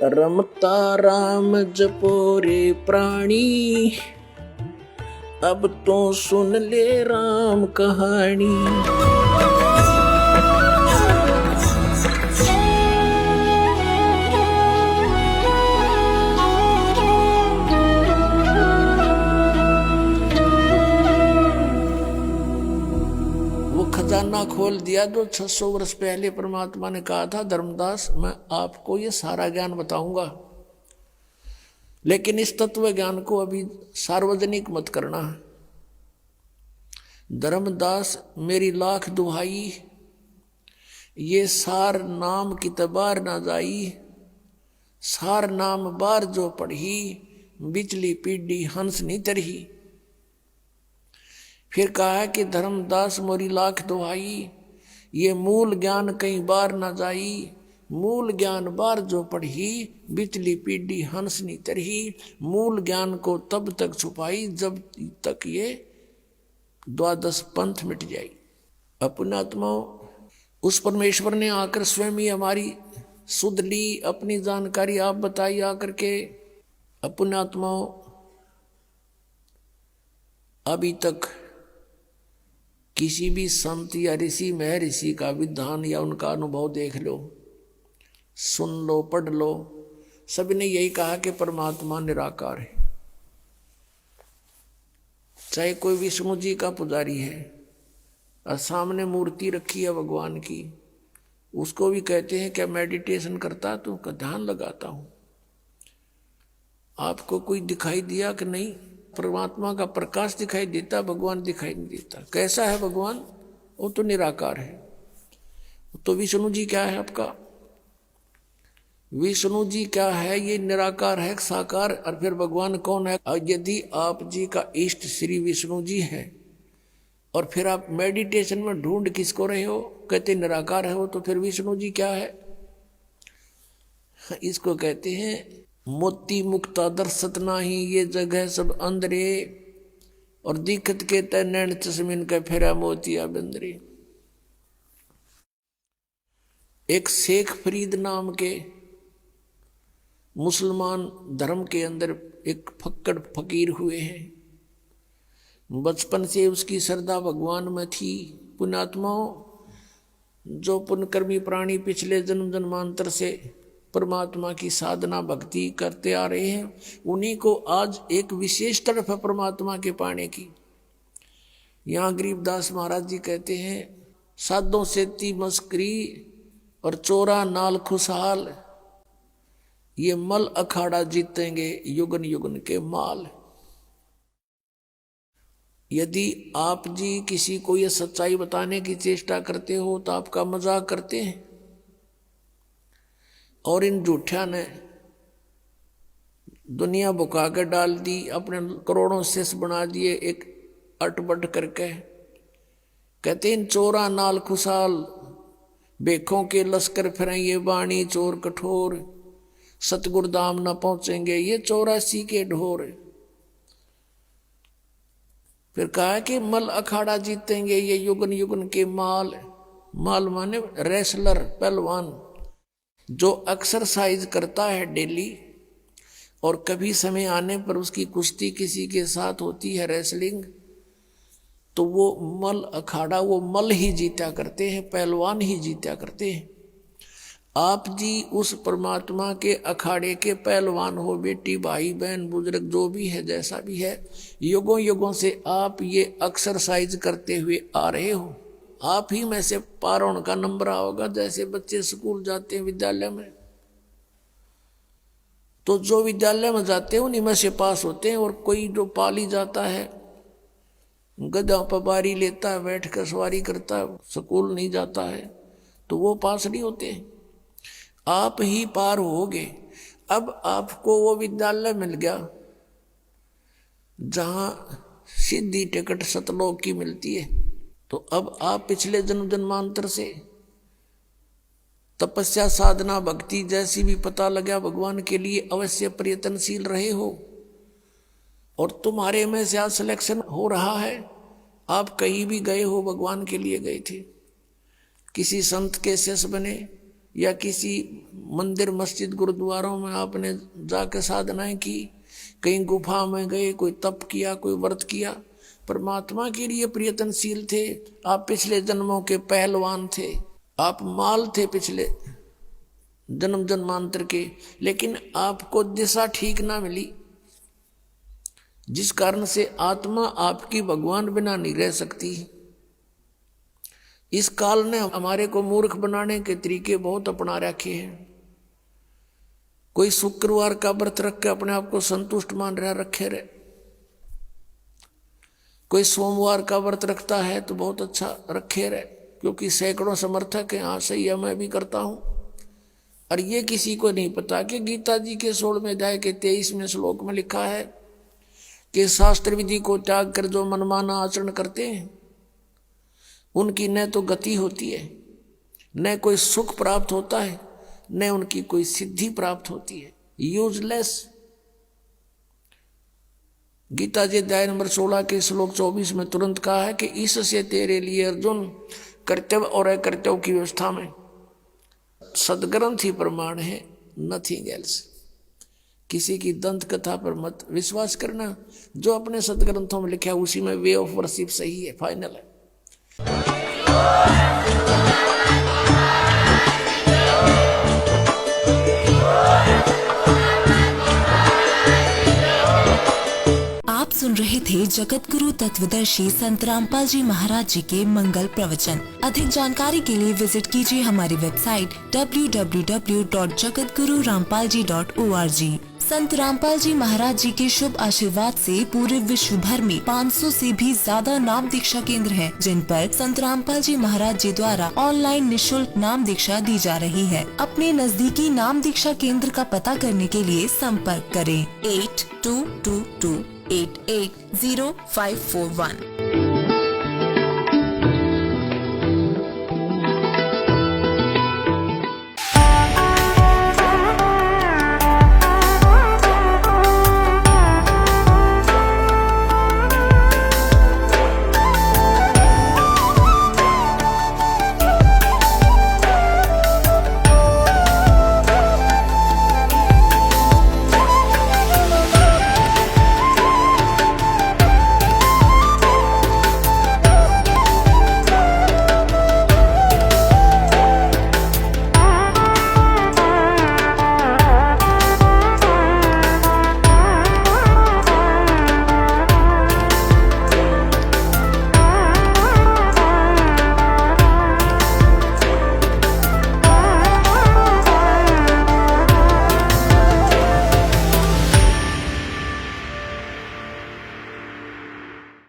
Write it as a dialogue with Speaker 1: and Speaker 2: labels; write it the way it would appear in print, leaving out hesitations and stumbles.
Speaker 1: रमता राम जपो रे प्राणी, अब तो सुन ले राम कहानी। खजाना खोल दिया जो 600 वर्ष पहले परमात्मा ने कहा था, धर्मदास मैं आपको ये सारा ज्ञान बताऊंगा, लेकिन इस तत्व ज्ञान को अभी सार्वजनिक मत करना। धर्मदास मेरी लाख दुहाई, ये सार नाम की तबार ना जाई, सार नाम बार जो पढ़ी, बिचली पीढ़ी हंस नहीं तरही। फिर कहा है कि धर्मदास मोरी लाख दुहाई, ये मूल ज्ञान कई बार न जाई, मूल ज्ञान बार जो पढ़ी, बिचली पीढ़ी हंसनी तरही। मूल ज्ञान को तब तक छुपाई जब तक ये द्वादश पंथ मिट जाई। अपने आत्माओं, उस परमेश्वर ने आकर स्वयं ही हमारी सुध ली, अपनी जानकारी आप बताई आकर के। अपने आत्माओं, अभी तक किसी भी संत या ऋषि महर्षि का विधान या उनका अनुभव देख लो, सुन लो, पढ़ लो, सभी ने यही कहा कि परमात्मा निराकार है। चाहे कोई विष्णु जी का पुजारी है और सामने मूर्ति रखी है भगवान की, उसको भी कहते हैं क्या मेडिटेशन करता, तो ध्यान लगाता हूं। आपको कोई दिखाई दिया कि नहीं? परमात्मा का प्रकाश दिखाई देता, भगवान दिखाई नहीं देता। कैसा है भगवान? वो तो निराकार है। तो विष्णु जी क्या है आपका? विष्णु जी क्या है? ये निराकार है, साकार। और फिर भगवान कौन है? यदि आप जी का इष्ट श्री विष्णु जी है और फिर आप मेडिटेशन में ढूंढ किसको रहे हो, कहते निराकार है वो, तो फिर विष्णु जी क्या है? इसको कहते हैं मोती मुक्ता दर्शत नाही, ये जगह सब अंदरे, और दिखत के तय नैन चश्मिन का फेरा मोतिया बंदरे। एक शेख फरीद नाम के मुसलमान धर्म के अंदर एक फक्कड़ फकीर हुए हैं। बचपन से उसकी श्रद्धा भगवान में थी। पुण्यात्माओं, जो पुण्यकर्मी प्राणी पिछले जन्म जन्मांतर से परमात्मा की साधना भक्ति करते आ रहे हैं, उन्हीं को आज एक विशेष तरफ है परमात्मा के पाने की। यहाँ गरीबदास महाराज जी कहते हैं, साधों से ती मस्करी और चोरा नाल खुशहाल, ये मल अखाड़ा जीतेंगे युगन युगन के माल। यदि आप जी किसी को ये सच्चाई बताने की चेष्टा करते हो तो आपका मजाक करते हैं, और इन झूठा ने दुनिया बुका कर डाल दी, अपने करोड़ों शिष्य बना दिए एक अटबट करके। कहते इन चोरा नाल खुशाल, बेखों के लश्कर फिरें ये बाणी चोर कठोर, सतगुरु धाम न पहुंचेंगे ये 84 के ढोर। फिर कहा कि मल अखाड़ा जीतेंगे ये युगन युगन के माल। माल माने रेसलर, पहलवान, जो एक्सरसाइज करता है डेली, और कभी समय आने पर उसकी कुश्ती किसी के साथ होती है, रेसलिंग, तो वो मल अखाड़ा, वो मल ही जीता करते हैं, पहलवान ही जीता करते हैं। आप जी उस परमात्मा के अखाड़े के पहलवान हो, बेटी भाई बहन बुजुर्ग जो भी है, जैसा भी है, युगों युगों से आप ये एक्सरसाइज करते हुए आ रहे हो। आप ही में से पारों का नंबर आओगा, जैसे बच्चे स्कूल जाते हैं विद्यालय में, तो जो विद्यालय में जाते हैं उन्हीं में से पास होते हैं। और कोई जो पाली जाता है, गधा पर बारी लेता है, बैठ कर सवारी करता है, स्कूल नहीं जाता है, तो वो पास नहीं होते। आप ही पार होगे। अब आपको वो विद्यालय मिल गया जहां सीधी टिकट सतलोक की मिलती है, तो अब आप पिछले जन्म जन्मांतर से तपस्या साधना भक्ति जैसी भी पता लगा भगवान के लिए अवश्य प्रयत्नशील रहे हो, और तुम्हारे में से आज सिलेक्शन हो रहा है। आप कहीं भी गए हो, भगवान के लिए गए थे, किसी संत के शिष्य बने, या किसी मंदिर मस्जिद गुरुद्वारों में आपने जाकर साधनाएं की, कहीं गुफा में गए, कोई तप किया, कोई व्रत किया, परमात्मा के लिए प्रयत्नशील थे। आप पिछले जन्मों के पहलवान थे, आप माल थे पिछले जन्म जन्मांतर के, लेकिन आपको दिशा ठीक ना मिली, जिस कारण से आत्मा आपकी भगवान बिना नहीं रह सकती। इस काल ने हमारे को मूर्ख बनाने के तरीके बहुत अपना रखे हैं। कोई शुक्रवार का व्रत रख के अपने आप को संतुष्ट मान रहा रखे रहे, कोई सोमवार का व्रत रखता है तो बहुत अच्छा रखे रहे, क्योंकि सैकड़ों समर्थक हैं, हाँ सही है मैं भी करता हूं। और ये किसी को नहीं पता कि गीता जी के 16वें अध्याय के 23वें श्लोक में लिखा है कि शास्त्र विधि को त्याग कर जो मनमाना आचरण करते हैं उनकी न तो गति होती है, न कोई सुख प्राप्त होता है, न उनकी कोई सिद्धि प्राप्त होती है। यूजलेस। गीता जी अध्याय नंबर 16 के श्लोक 24 में तुरंत कहा है कि इससे तेरे लिए अर्जुन कर्तव्य और अकर्तव्य की व्यवस्था में सदग्रंथ ही प्रमाण है, नथिंग एल्स। किसी की दंत कथा पर मत विश्वास करना, जो अपने सदग्रंथों में लिखा है उसी में वे ऑफ वर्शिप सही है, फाइनल है।
Speaker 2: आप सुन रहे थे जगत गुरु तत्वदर्शी संत रामपाल जी महाराज जी के मंगल प्रवचन। अधिक जानकारी के लिए विजिट कीजिए हमारी वेबसाइट www.jagatgururampalji.org। संत रामपाल जी महाराज जी के शुभ आशीर्वाद से पूरे विश्व भर में 500 से भी ज्यादा नाम दीक्षा केंद्र हैं, जिन पर संत रामपाल जी महाराज जी द्वारा ऑनलाइन निशुल्क नाम दीक्षा दी जा रही है। अपने नजदीकी नाम दीक्षा केंद्र का पता करने के लिए संपर्क करें 8222880541।